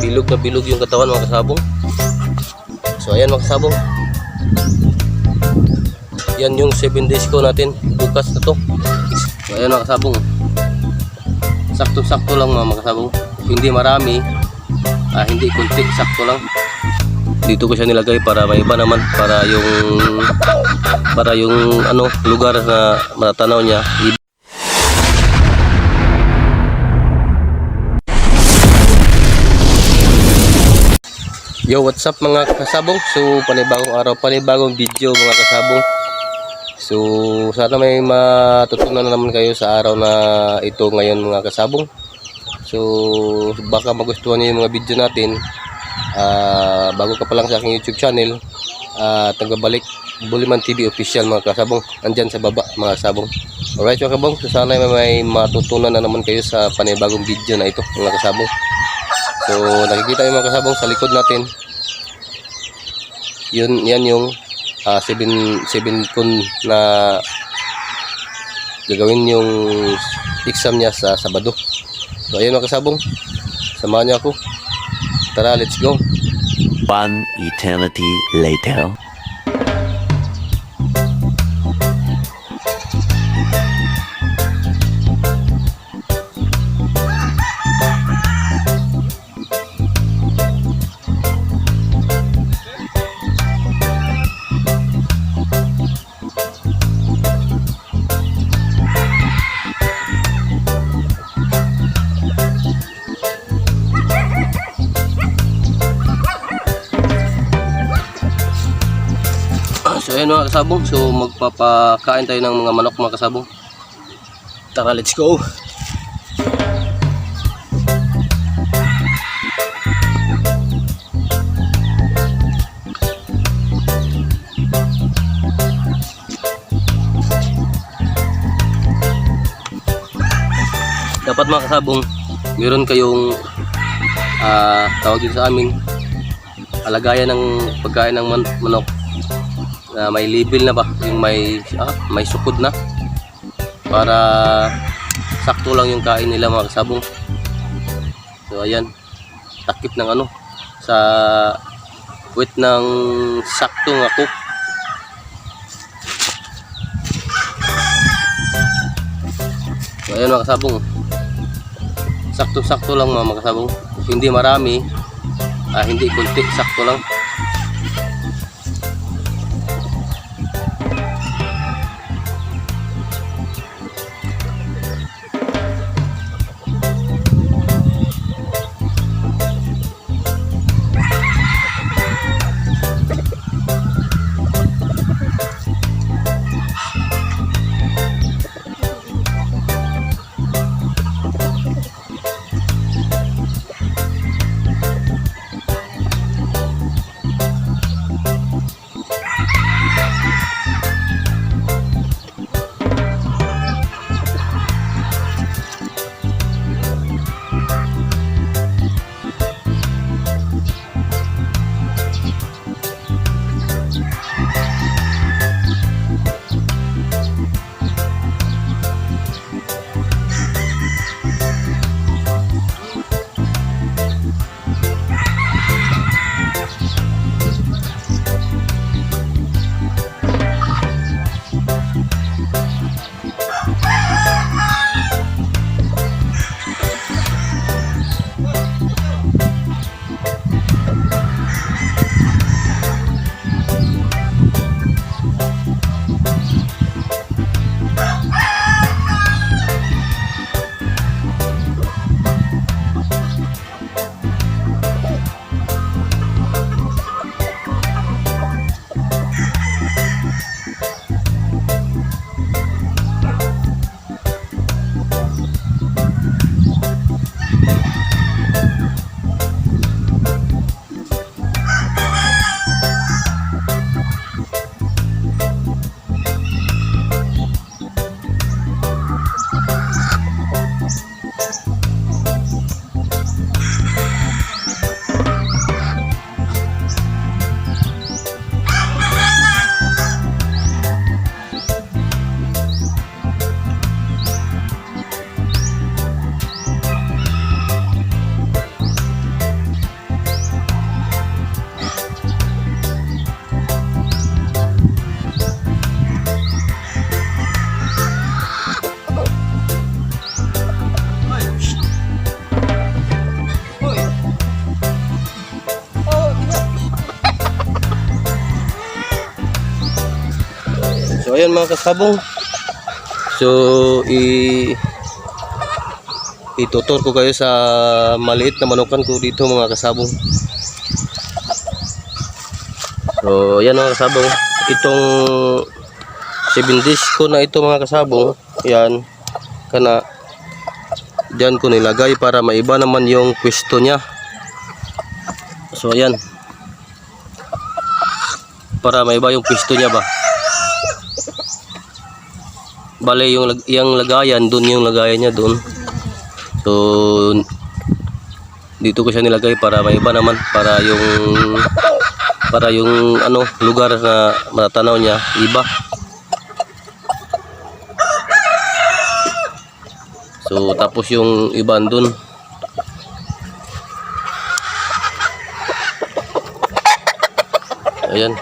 Bilog na bilog yung katawan mga kasabong. So ayan mga kasabong, yan yung 7 days ko natin bukas na to. So ayan mga kasabong, sakto-sakto lang mga kasabong, hindi marami, hindi kunti, sakto lang. Dito ko siya nilagay para may iba naman, para yung ano lugar na matanaw niya. Yo, what's up mga kasabong? So panibagong araw, panibagong video mga kasabong. So sana may matutunan na naman kayo sa araw na ito ngayon mga kasabong. So baka magustuhan niyo yung mga video natin. Bago ka pa lang sa aking YouTube channel, tagbabalik Buliman TV official mga kasabong, andyan sa baba mga kasabong. Alright mga kasabong, so sana may matutunan na naman kayo sa panibagong video na ito mga kasabong. So nakikita yung mga kasabong sa likod natin, yan yung 7 kun na gagawin yung exam niya sa Sabado. So ayun mga kasabong, samahan niyo ako, tara let's go. One eternity later. So ayan mga kasabong, so magpapakain tayo ng mga manok mga kasabong. Tara let's go. Dapat mga kasabong, meron kayong tawag dito sa amin, alagayan ng pagkain ng manok na may label na ba, yung may sukod na, para sakto lang yung kain nila mga kasabong. So ayan, takip ng ano sa puwet ng sakto nga cook. So ayan mga kasabong, sakto-sakto lang mga kasabong, hindi marami, hindi kunti, sakto lang. ayan mga kasabong. So itutur ko kayo sa maliit na manukan ko dito mga kasabong. So ayan mga kasabong, itong 7 days ko na ito mga kasabong, yan kana diyan ko nilagay para maiba naman yung pwesto niya. So ayan, para maiba yung pwesto niya ba. Bale yung lagayan doon, yung lagayan niya doon. So dito ko siya nilagay para maiba naman, para yung ano lugar na matatanaw niya iba. So tapos yung iban dun. Ayan.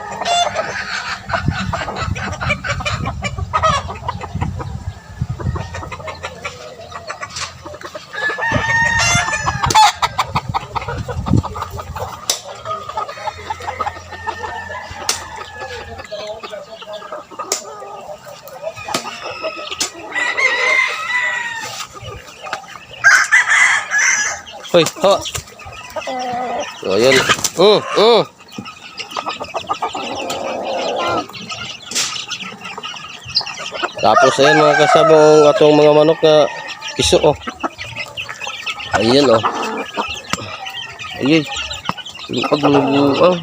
Hoy, ha. So, ayan. Tapos ayan mga kasabong, atong mga manok na kiso oh. Ayan oh. Ayun. Paglubuang.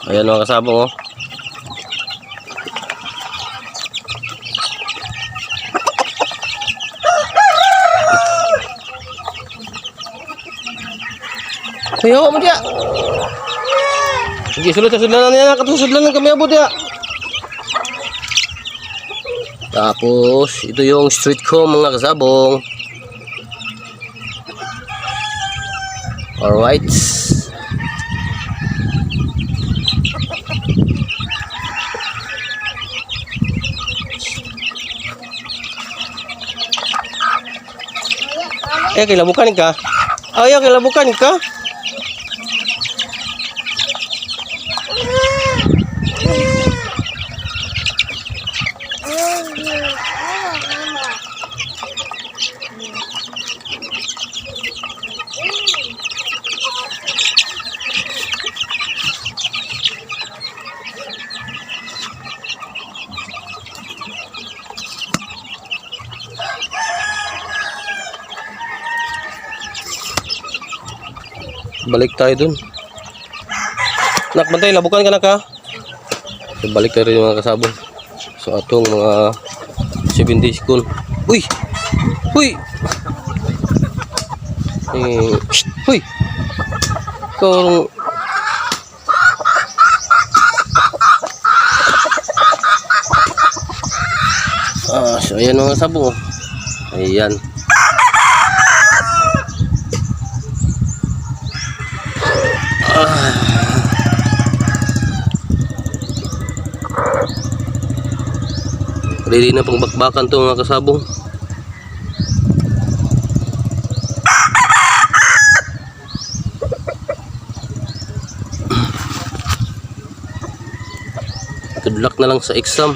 Ayan mga kasabong oh. Ayo mo dia. Sige, sulod-sulod niya, katusudlan kami abot ya. Tapos ito yung street ko mga kasabong. Alright. Kilabukan ka? Ayaw, kilabukan ka? Balik tayo dun. Nak, bantay, labukan ka na ka. So, balik tayo rin mga kasabong. So atong mga 7 days kun. Uy! Uy! Uy! Kung so ayan mga kasabong. Ayan. Ready na pang bakbakan to mga kasabong. Good luck na lang sa exam.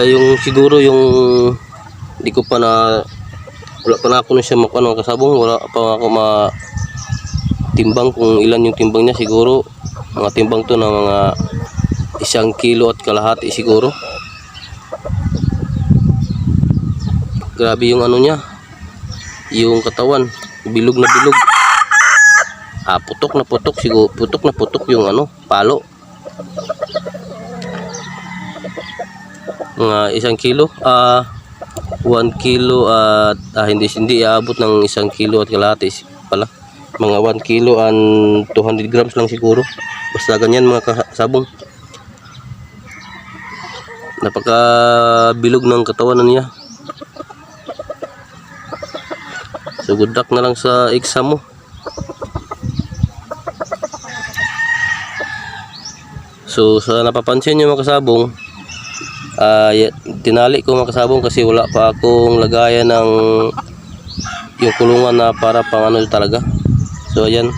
Yung siguro yung hindi ko pa na wala pa na ako na siya makano kasabong, wala pa ako matimbang kung ilan yung timbang niya. Siguro mga timbang to na mga 1 kilo at kalahati siguro. Grabe yung ano niya, yung katawan bilog na bilog. Putok na putok siguro, putok na putok yung ano palo. Mga 1 kilo 1 kilo at hindi aabot ng 1 kilo at kalahati pala, mga 1 kilo and 200 grams lang siguro, basta ganyan mga kasabong. Napaka bilog ng katawan niya. So good luck na lang sa exam mo. So sa napapansin nyo mga kasabong, tinali ko mga kasabong kasi wala pa akong lagayan ng yung kulungan na para pang ano talaga. So ayan,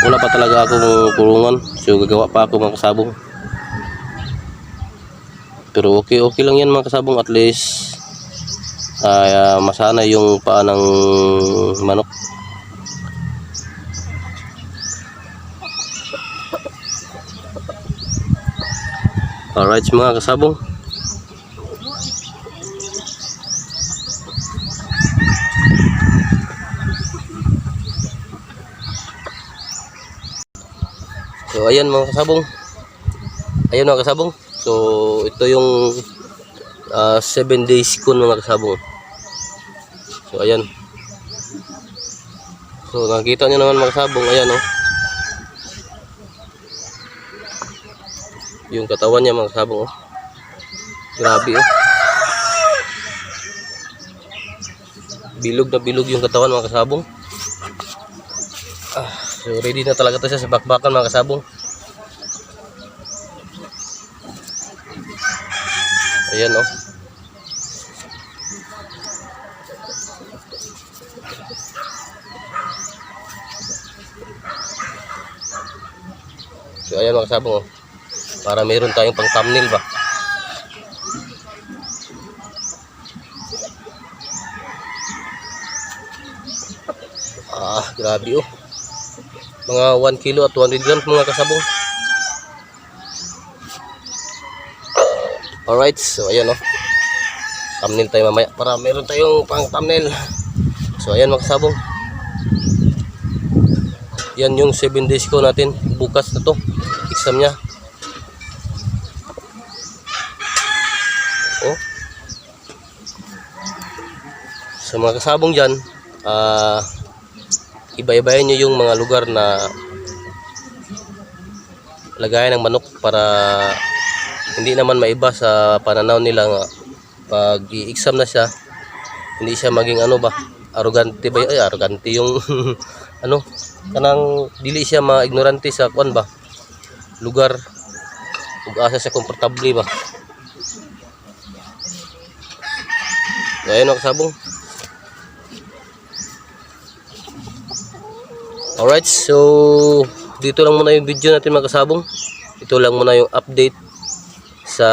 wala pa talaga akong kulungan, so gagawa pa ako mga kasabong. Pero okay lang yan mga kasabong, at least masana yung paa ng manok. Alright mga kasabong, so ayan mga kasabong, ayan mga kasabong. So ito yung 7 days kun mga kasabong. So ayan, so nakikita nyo naman mga kasabong, ayan oh, yung katawan niya mga kasabong oh. Grabe oh, bilog na bilog yung katawan mga kasabong. So ready na talaga to siya sa bakbakan mga kasabong. Ayan oh. So ayan mga kasabong oh, para meron tayong pang thumbnail ba. Grabe oh, mga 1 kilo at 200 grams mga kasabong. Alright, so ayan oh, thumbnail tayo mamaya para meron tayong pang thumbnail. So ayan mga kasabong, yan yung 7 days ko natin, bukas na to exam nya oh. So mga kasabong dyan, iba-ibayin nyo yung mga lugar na lagayan ng manok para hindi naman maiba sa pananaw nila nga pag i-exam na siya, hindi siya maging ano ba, arrogante ba, arrogante yung ano, kanang dili siya ma-ignorante sa kuan ba, lugar, ug asa siya komportable ba. Ayun mga kasabong. Alright, so dito lang muna yung video natin mga kasabong. Ito lang muna yung update sa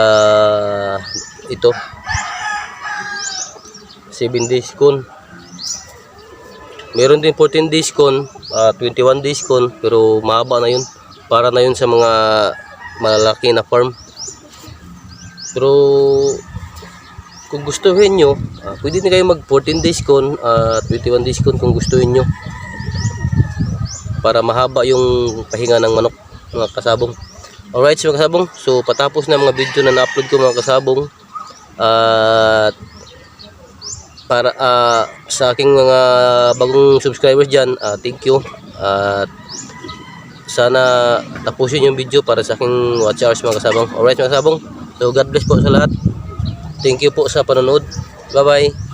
ito 7 days con. Meron din 14 days con, 21 days con, pero mahaba na yun, para na yun sa mga malalaki na farm. Pero kung gustuhin nyo, pwede na kayo mag 14 days con, 21 days con kung gustuhin nyo, para mahaba yung pahinga ng manok mga kasabong. Alright mga kasabong, so patapos na mga video na na-upload ko mga kasabong, at para sa aking mga bagong subscribers dyan, thank you, at sana tapusin yung video para sa aking watch hours mga kasabong. Alright mga kasabong, so God bless po sa lahat, thank you po sa panonood, bye bye.